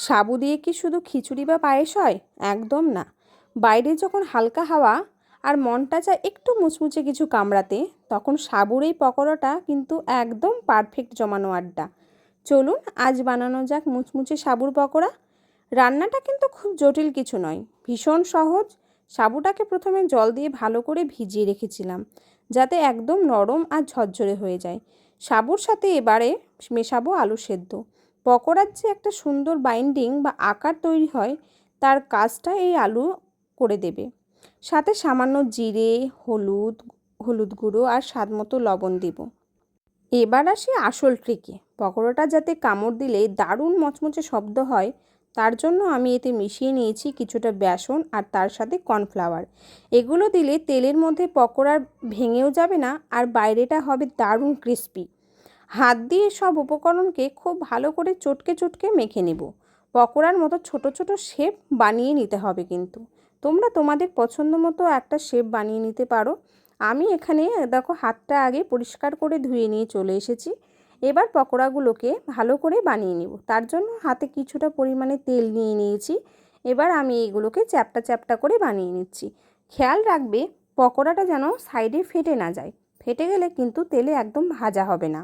সাবু দিয়ে কি শুধু খিচুড়ি বা পায়েস হয়? একদম না। বাইরে যখন হালকা হাওয়া আর মনটা চায় একটু মুচমুচে কিছু কামড়াতে, তখন সাবুর এই পকোড়াটা কিন্তু একদম পারফেক্ট জমানো আড্ডা। চলুন আজ বানানো যাক মুচমুচে সাবুর পকোড়া। রান্নাটা কিন্তু খুব জটিল কিছু নয়, ভীষণ সহজ। সাবুটাকে প্রথমে জল দিয়ে ভালো করে ভিজিয়ে রেখেছিলাম, যাতে একদম নরম আর ঝরঝরে হয়ে যায়। সাবুর সাথে এবারে মেশাবো আলু সেদ্ধ। পকোড়ার যে একটা সুন্দর বাইন্ডিং বা আকার তৈরি হয়, তার কাজটা এই আলু করে দেবে। সাথে সামান্য জিরে, হলুদ গুঁড়ো আর স্বাদ মতো লবণ দিব। এবার আসি আসল ট্রিকে। পকোড়াটা যাতে কামড় দিলে দারুণ মচমচে শব্দ হয়, তার জন্য আমি এতে মিশিয়ে নিয়েছি কিছুটা বেসন আর তার সাথে কর্নফ্লাওয়ার। এগুলো দিলে তেলের মধ্যে পকোড়া ভেঙেও যাবে না, আর বাইরেটা হবে দারুণ ক্রিস্পি। হাত দিয়ে সব উপকরণকে খুব ভালো করে চটকে চটকে মেখে নেব। পকোড়ার মতো ছোট ছোট শেপ বানিয়ে নিতে হবে কিন্তু। তোমরা তোমাদের পছন্দ মতো একটা শেপ বানিয়ে নিতে পারো। আমি এখানে দেখো হাতটা আগে পরিষ্কার করে ধুয়ে নিয়ে চলে এসেছি। এবার পকোড়াগুলোকে ভালো করে বানিয়ে নেব। তার জন্য হাতে কিছুটা পরিমাণে তেল নিয়ে নিয়েছি। এবার আমি এইগুলোকে চ্যাপ্টা চ্যাপ্টা করে বানিয়ে নিচ্ছি। খেয়াল রাখবে পকোড়াটা যেন সাইডে ফেটে না যায়। ফেটে গেলে কিন্তু তেলে একদম ভাজা হবে না।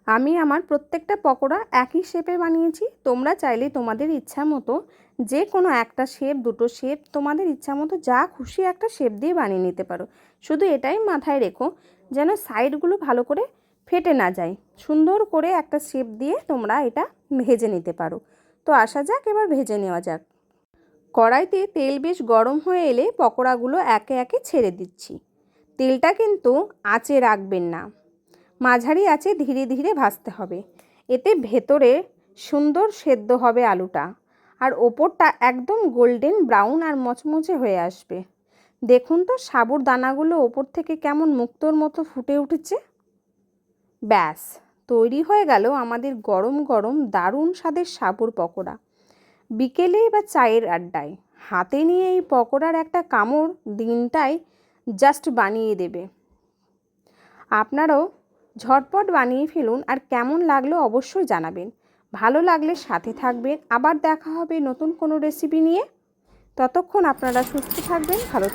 আমি আমার প্রত্যেকটা পকোড়া একই শেপে বানিয়েছি। তোমরা চাইলে তোমাদের ইচ্ছা মতো যে কোনো একটা শেপ, দুটো শেপ, তোমাদের ইচ্ছা মতো যা খুশি একটা শেপ দিয়ে বানিয়ে নিতে পারো। শুধু এটাই মাথায় রেখো যেন সাইডগুলো ভালো করে ফেটে না যায়। সুন্দর করে একটা শেপ দিয়ে তোমরা এটা ভেজে নিতে পারো। তো আসা যাক, এবার ভেজে নেওয়া যাক। কড়াইতে তেল বেশ গরম হয়ে এলে পকোড়াগুলো একে একে ছেড়ে দিচ্ছি। তেলটা কিন্তু আঁচে রাখবেন না, মাঝারি আঁচে ধীরে ধীরে ভাজতে হবে। এতে ভেতরে সুন্দর সেদ্ধ হবে আলুটা, আর ওপরটা একদম গোল্ডেন ব্রাউন আর মচমচে হয়ে আসবে। দেখুন তো সাবুর দানাগুলো ওপর থেকে কেমন মুক্তোর মতো ফুটে উঠেছে। ব্যাস, তৈরি হয়ে গেল আমাদের গরম গরম দারুণ স্বাদের সাবুর পকোড়া। বিকেলে বা চায়ের আড্ডায় হাতে নিয়ে এই পকোড়ার একটা কামড় দিনটাই জাস্ট বানিয়ে দেবে। আপনারাও ঝটপট বানিয়ে ফেলুন, আর কেমন লাগলো অবশ্যই জানাবেন। ভালো লাগলে সাথে থাকবেন। আবার দেখা হবে নতুন কোনো রেসিপি নিয়ে। ততক্ষণ আপনারা সুস্থ থাকবেন, ভালো থাকবেন।